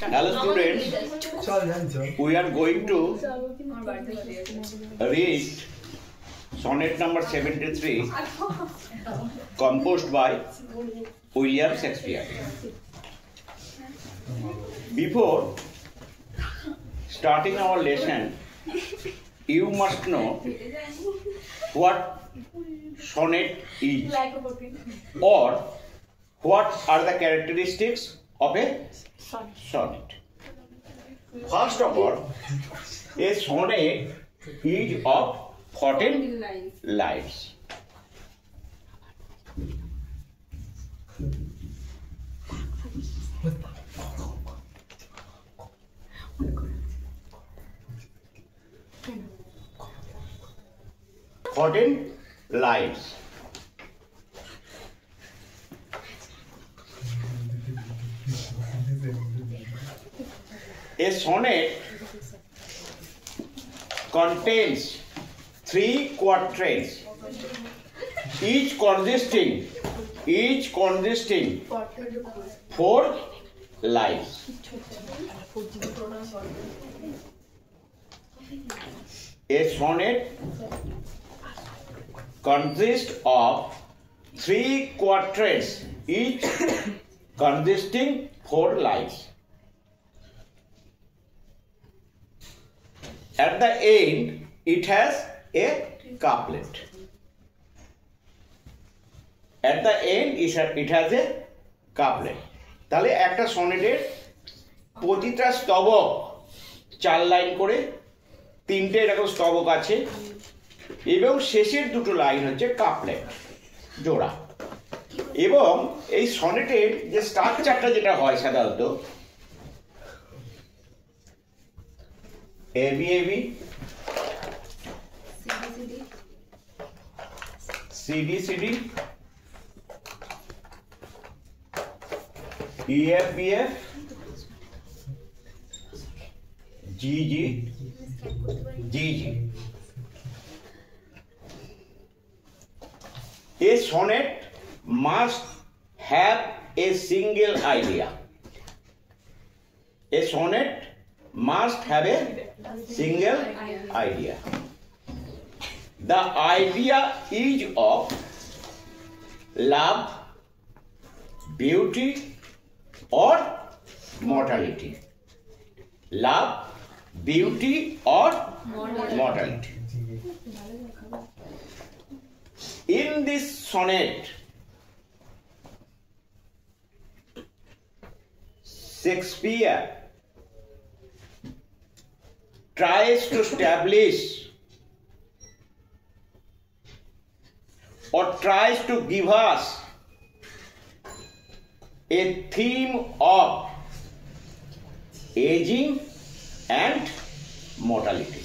Hello students, we are going to read sonnet number 73 composed by William Shakespeare. Before starting our lesson, you must know what sonnet is or what are the characteristics of a sonnet. First of all, a sonnet is of 14 lines. A sonnet contains 3 quatrains, each consisting 4 lines. A sonnet consists of 3 quatrains, each consisting 4 lines. At the end, it has a couplet. At the end, it has a couplet. তাহলে একটা সনেটের প্রতিটা স্তবক 4 line করে, 3টে এরকম স্তবক আছে এবং শেষের দুটো লাইন হচ্ছে কাপলেট জোড়া। এবং এই সনেটের যে স্ট্রাকচারটা যেটা হয় সাধারণত ABAB, CDCD, EFBF, GG, GG. A sonnet must have a single idea. A sonnet must have a single idea. The idea is of love, beauty, or mortality. Love, beauty, or mortality. In this sonnet, Shakespeare tries to establish or tries to give us a theme of aging and mortality.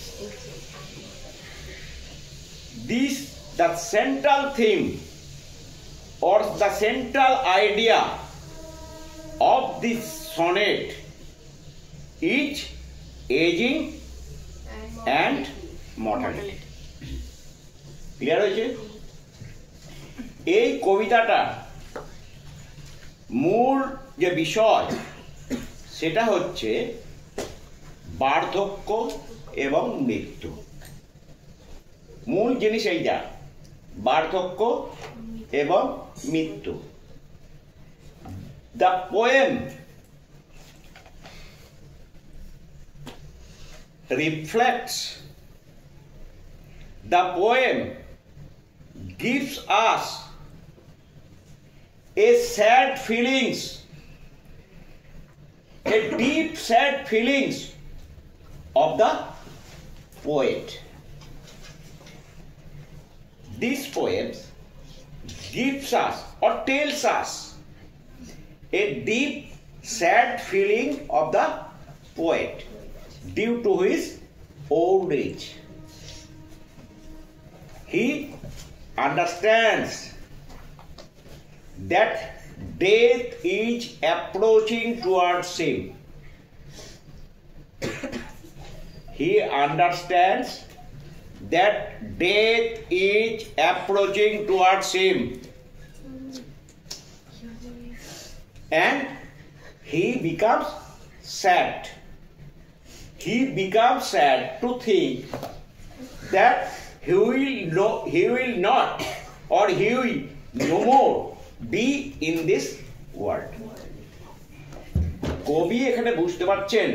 The central theme or the central idea of this sonnet is aging and mortality. Clear হয়েছে? এই কবিতাটা মূল যে বিষয় সেটা হচ্ছে বার্ধক্য এবং মৃত্যু। মূল জিনিস এইটা, বার্ধক্য এবং মৃত্যু। The poem reflects, the poem gives us a sad feelings, a deep sad feelings of the poet. This poem gives us or tells us a deep sad feeling of the poet due to his old age. He understands that death is approaching towards him. He understands that death is approaching towards him. And he becomes sad. He becomes sad to think that he will not or he will no more be in this world. কবি এখানে বুঝতে পারছেন,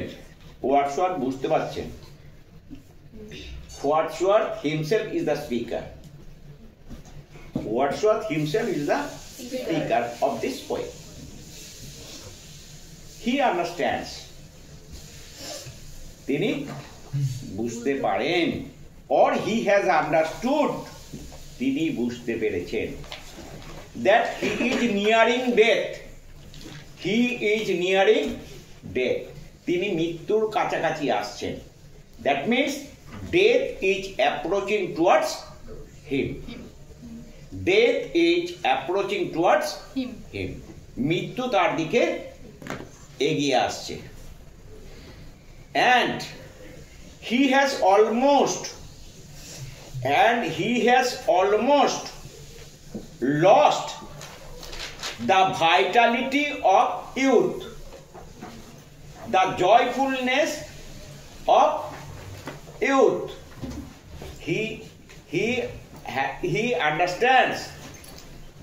Wordsworth বুঝতে পারছেন, Wordsworth himself is the speaker. Wordsworth himself is the speaker of this poem. He understands. তিনি বুঝতে পারেন, or he has understood, তিনি বুঝতে পেরেছেন, that he is nearing death. He is nearing death. তিনি মৃত্যুর কাছাকাছি আসছেন. That means death is approaching towards him. Death is approaching towards him. মৃত্যু তার দিকে এগিয়ে আসছে. And he has almost lost the vitality of youth, the joyfulness of youth. He understands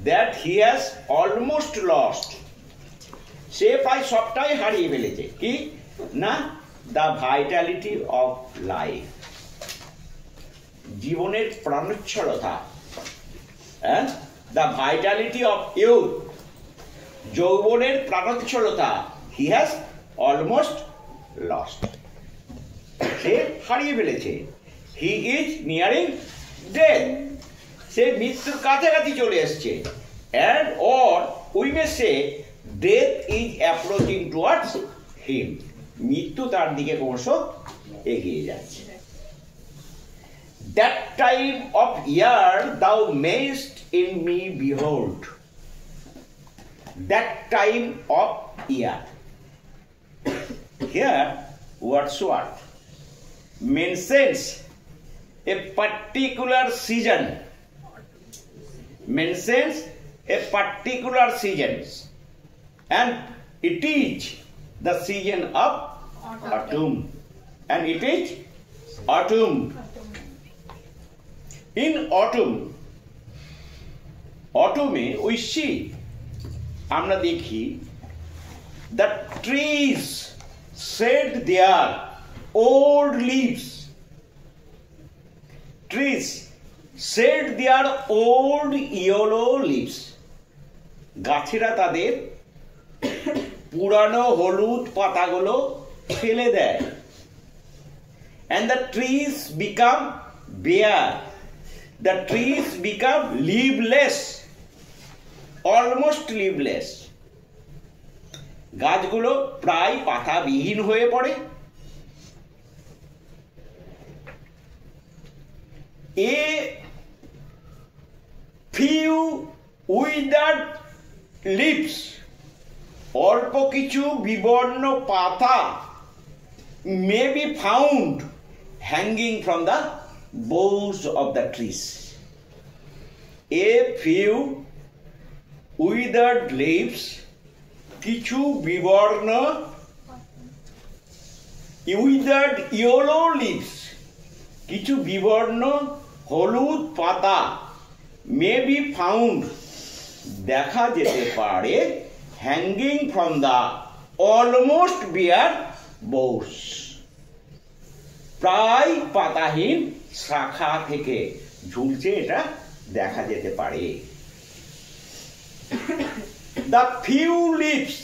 that he has almost lost. সে প্রায় সবটাই হারিয়ে ফেলেছে, কি না, the vitality of life, জীবনের প্রাণোচ্ছলতা, and the vitality of youth, যৌবনের প্রাণোচ্ছলতা, he has almost lost. সে হারিয়ে ফেলেছে. He is nearing death. সে মৃত্যুর কাছাকাছি চলে এসছে. And or we may say death is approaching towards him. মৃত্যু তার দিকে ক্রমশ এগিয়ে যাচ্ছে. That time of year thou mayst in me behold. That time of year. Here Wordsworth mentions a particular season. And it is the season of autumn. And it is autumn. In autumn we see, আমরা দেখি, the trees shed their old leaves. Trees shed their old yellow leaves. গাছেরা তাদের পুরানো হলুদ পাতাগুলো ফেলে দেয়. And the trees become bare. The trees become leafless, almost leafless. গাছগুলো প্রায় পাতাবিহীন হয়ে পড়ে. A few withered leaves, অল্প কিছু বিবর্ণ পাতা, may be found hanging from the boughs of the trees. A few withered leaves, কিছু বিবর্ণ, withered yellow leaves, কিছু বিবর্ণ হলুদ পাতা, may be found, দেখা যেতে পারে, hanging from the almost bare boughs, প্রায় পাতাহীন শাখা থেকে ঝুলছে, এটা দেখা যেতে পারে. The few leaves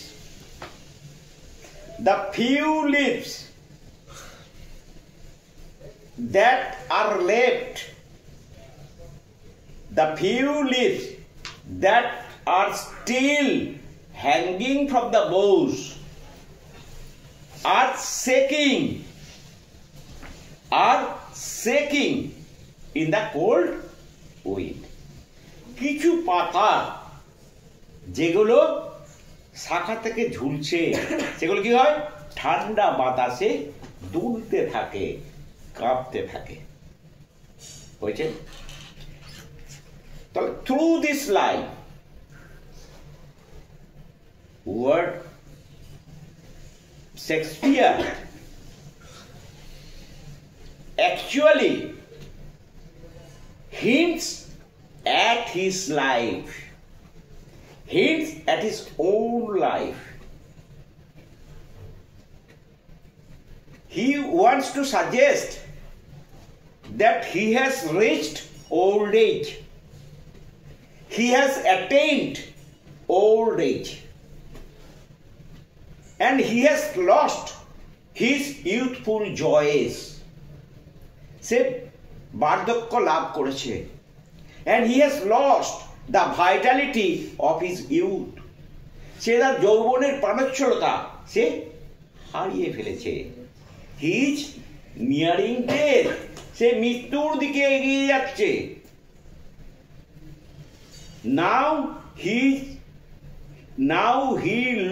that are left, the few leaves that are still hanging from the boughs are shaking in the cold wind. কিছু পাতা যেগুলো শাখা থেকে ঝুলছে, সেগুলো কি হয়, ঠান্ডা বাতাসে দুলতে থাকে, কাঁপতে থাকে. হয়েছে? তাহলে through this line Shakespeare actually hints at his life, hints at his own life. He wants to suggest that he has reached old age. He has attained old age. And he has lost his youthful joys. সে বার্ধক্য লাভ করেছে। And he has lost the vitality of his youth. সে তার যৌবনের প্রাণোচ্ছলতা সে হারিয়ে ফেলেছে। He is nearing death. সে মৃত্যুর দিকে এগিয়ে যাচ্ছে। Now he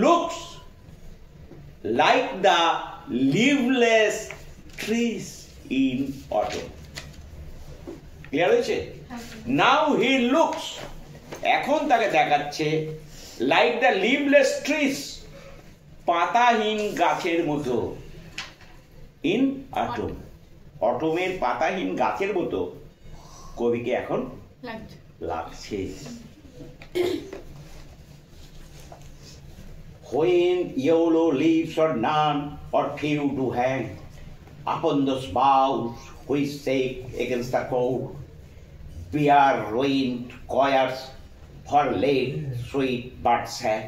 looks like the leafless trees in autumn. Clear হয়েছে? Now he looks, এখন তাকে দেখাচ্ছে like the leafless trees, পাতাহীন গাছের মতো in autumn. অটমের পাতাহীন গাছের মতো কবিকে এখন লাগছে। When yellow leaves are none or few to hang upon those boughs which shake against the cold, bare ruined choirs for late sweet but sad.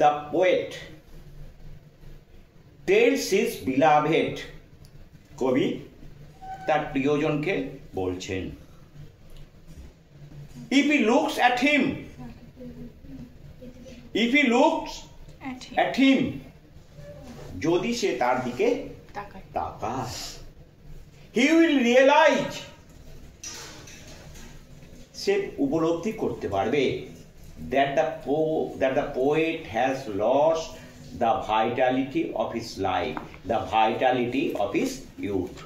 The poet tells his beloved, কবি তার প্রিয়জনকে বলছেন, if he looks at him, যদি সে তার দিকে তাকায়, he will realize, সে উপলব্ধি করতে পারবে that the poet has lost the vitality of his life, the vitality of his youth.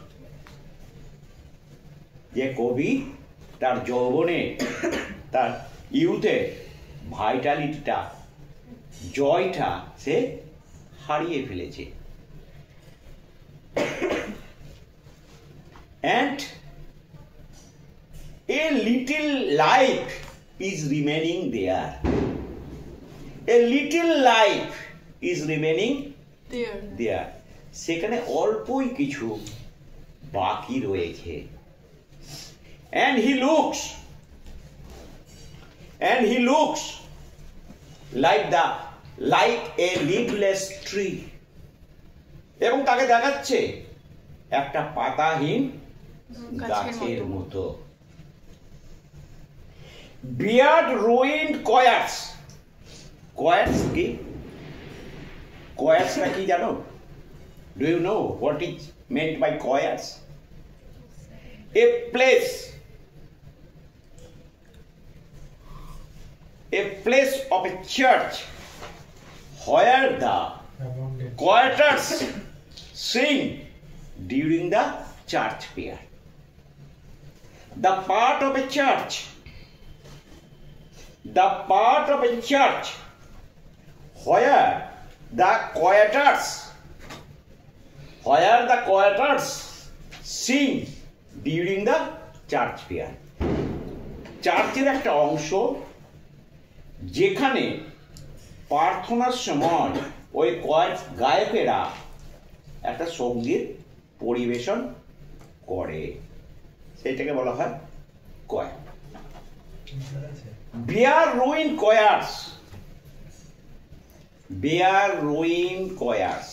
যে কবি তার যৌবনে তার ইউথে ভাইটালিটিটা জয়টা সে হারিয়ে ফেলেছে। And a little life is remaining there. A little life is remaining there. সেখানে অল্পই কিছু বাকি রয়েছে। And he looks like a leafless tree. এবং তাকে দেখাচ্ছে একটা পাতাহীন গাছের মতো। Beard ruined choirs. Choirs কি? Choirsটা কি জানো? Do you know what is meant by choirs? A place of a church where the choirs sing during the church prayer. The part of a church where the choirs sing during the church prayer. চার্চের একটা অংশ যেখানে প্রার্থনার সময় ওই গায়কেরা একটা সঙ্গীত পরিবেশন করে, সেটাকে বলা হয় choir. Bare ruined choirs.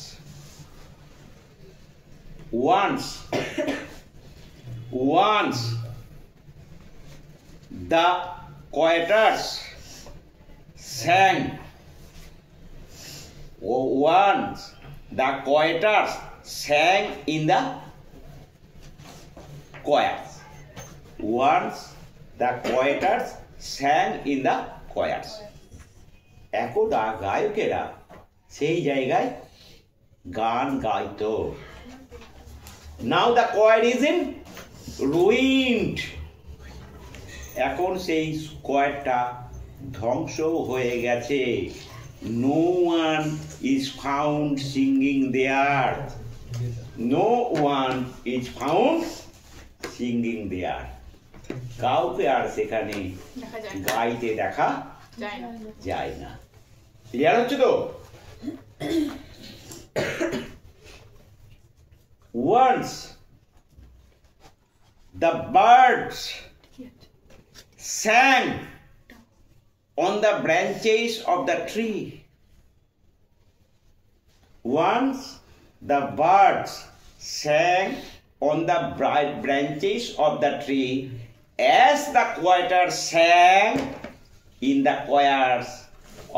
Once the choirs sang. Once the choirs sang in the choirs. Once the choirs sang in the choirs. একদা গায়কেরা সেই জায়গায় গান গাইতো। Now the choir is in ruined. এখন সেই choirটা ধ্বংস হয়ে গেছে। No one is found singing there. No one is found singing there. কাউকে আর সেখানে গাইতে দেখা যায় না। ক্লিয়ার হচ্ছে তো? Once the birds sang on the branches of the tree. Once the birds sang on the branches of the tree as the choirs sang in the choirs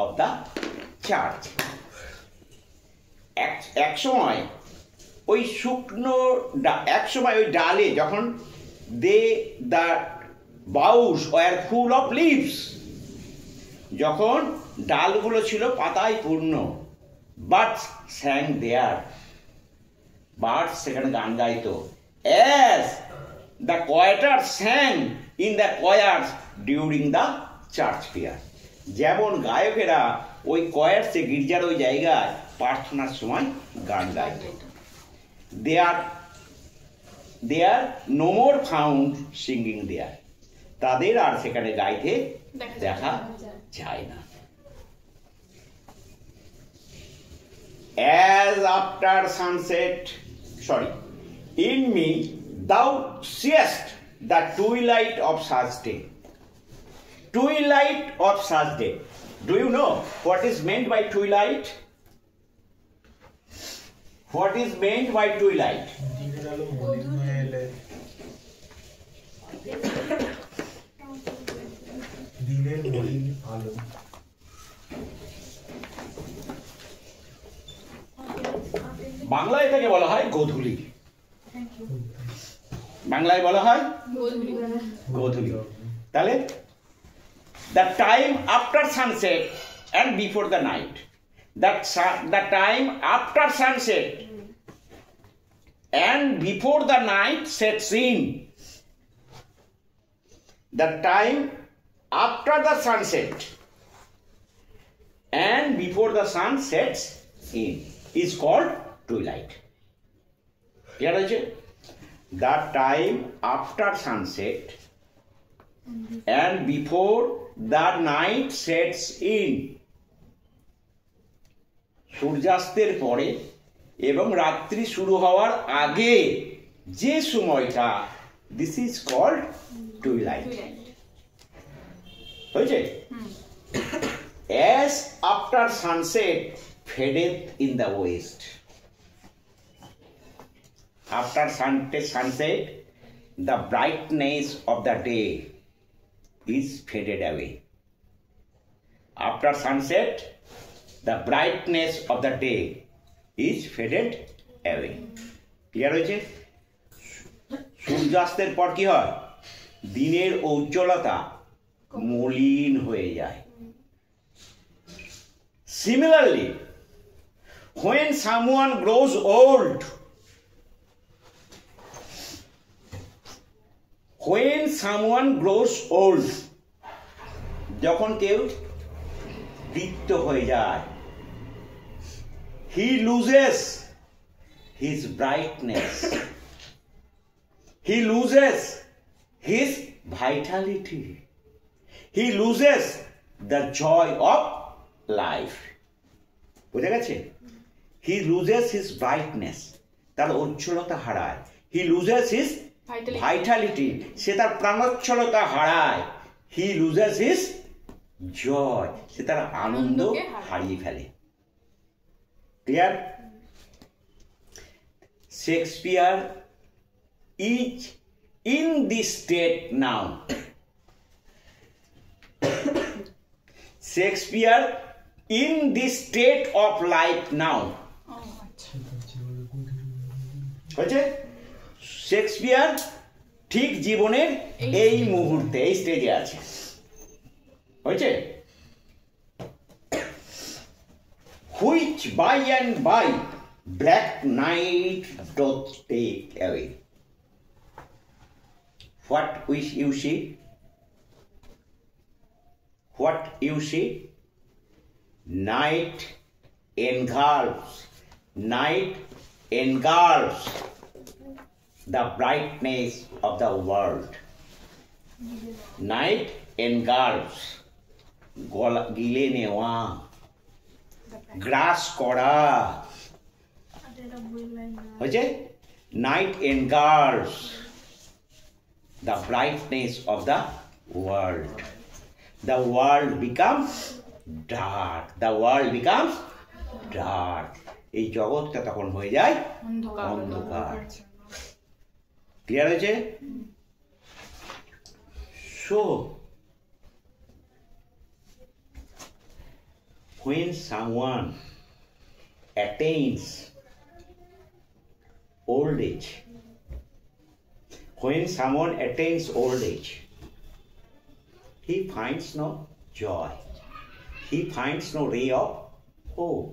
of the church. এক সময় ওই শুকনো এক সময় ওই ডালে যখন the boughs were full of leaves, যখন ডালগুলো ছিল পাতায় পূর্ণ, বার্ডস স্যাং দেয়ার, বার্ডস সেখানে গান গাইতো, as the choirs sang in the choirs during the church fair, যেমন গায়কেরা ওই choirsে গির্জার ওই জায়গায় প্রার্থনার সময় গান গাইতো। they are no more found singing there. তাদের আর সেখানে গাইতে দেখা যায় না। As after sunset, in me thou seest the twilight of such day. Twilight of such day. Do you know what is meant by twilight? What is meant by twilight? বাংলায় এটাকে বলা হয় গোধূলি। বাংলায় বলা হয় গোধূলি। তাহলে the time after sunset and before the night, the time after sunset and before the night sets in, the time after the sunset and before the sun sets in is called twilight. Clear hoyeche? The time after sunset and before the night sets in, সূর্যাস্তের পরে এবং রাত্রি শুরু হওয়ার আগে যে সময়টা, this is called twilight. হয়েছে? As after sunset fadeth in the west. After sunset, the brightness of the day is faded away. After sunset, the brightness of the day is faded away. Clear হয়েছে? সূর্যাস্তের পর কি হয়? দিনের ঔজ্জ্বলতা মলিন হয়ে যায়। Similarly, when someone grows old, যখন কেউ বৃদ্ধ হয়ে যায়, he loses his brightness, he loses his vitality, he loses the joy of life. বুঝা গেছে? he loses his brightness, তার উজ্জ্বলতা হারায়, he loses his vitality, সে তার প্রাণোচ্ছলতা হারায়, he loses his joy, সে তার আনন্দ হারিয়ে ফেলে। Clear? Shakespeare is in this state now. Shakespeare in this state of life now. হয়েছে? শেক্সপিয়ার ঠিক জীবনের এই মুহূর্তে এই স্টেজে আছে। হয়েছে? Which by and by black night doth take away. What wish you see? what you see? Night engulfs the brightness of the world. Night engulfs, গিলে নেওয়া, গ্রাস করা হয়েছে। Night engulfs the brightness of the world. The world becomes dark. এই জগৎটা তখন হয়ে যায় অন্ধকার। ক্লিয়ার হয়েছে? So when someone attains old age, he finds no joy. He finds no ray of hope.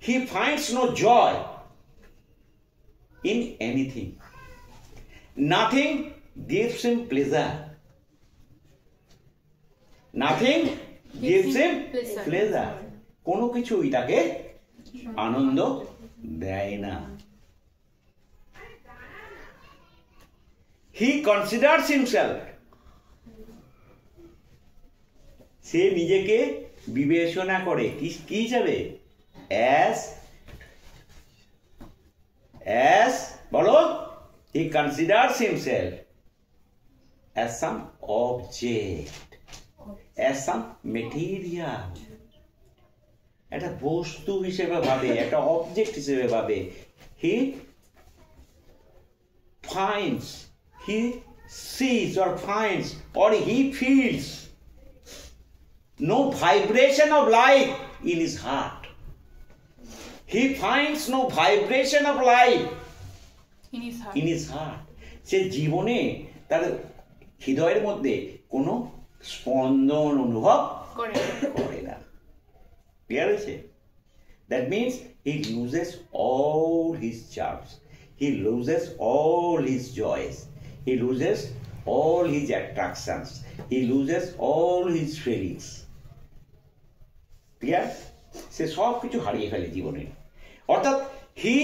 He finds no joy in anything. Nothing gives him pleasure. কোনো কিছুই তাকে আনন্দ দেয় না। He considers himself, সে নিজেকে বিবেচনা করে কি হিসাবে? as বলো, he considers himself as some object, as some material, একটা বস্তু হিসেবে ভাবে, একটা অবজেক্ট হিসেবে ভাবে। he finds, he sees or finds or he feels no vibration of life in his heart. He finds no vibration of life in his heart. সে জীবনে তার হৃদয়ের মধ্যে কোনো স্পন্দন অনুভব করে না। ক্লিয়ার হয়েছে? That means he loses all his charms. He loses all his joys. He loses all his attractions. He loses all his feelings. Clear? সে সব কিছু হারিয়ে ফেলে জীবনে। অর্থাৎ he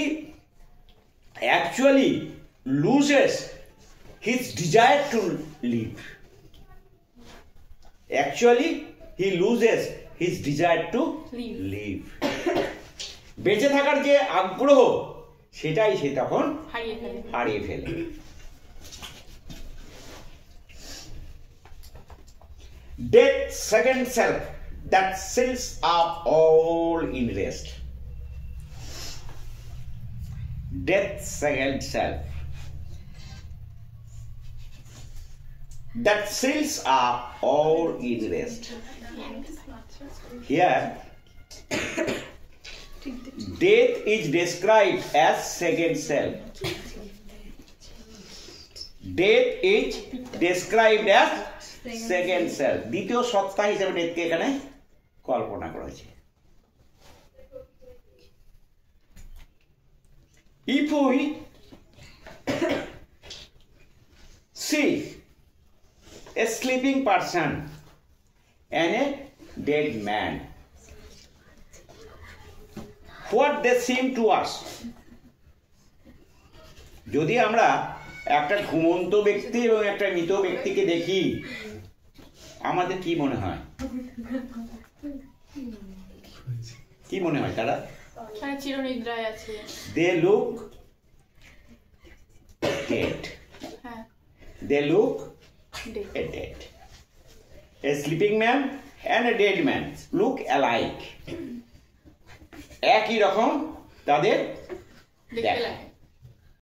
actually loses his desire to live. He loses his desire to live. বেঁচে থাকার যে আগ্রহ, সেটাই সে তখন হারিয়ে ফেলে। Death, second self, that seals up all in rest. Death, second self, that seals up all in rest. Here, death is described as second self. Death is described as second self, দ্বিতীয় সত্তা হিসেবে ডেথকে এখানে কল্পনা করেছে। If we see a sleeping person and a dead man, what they seem to us, যদি আমরা একটা ঘুমন্ত ব্যক্তি এবং একটা মৃত ব্যক্তিকে দেখি, আমাদের কি মনে হয়? তারা চিরনিদ্রায় আছে। They look dead. They look dead. A sleeping man and a dead man look alike. একই রকম তাদের দেখায়।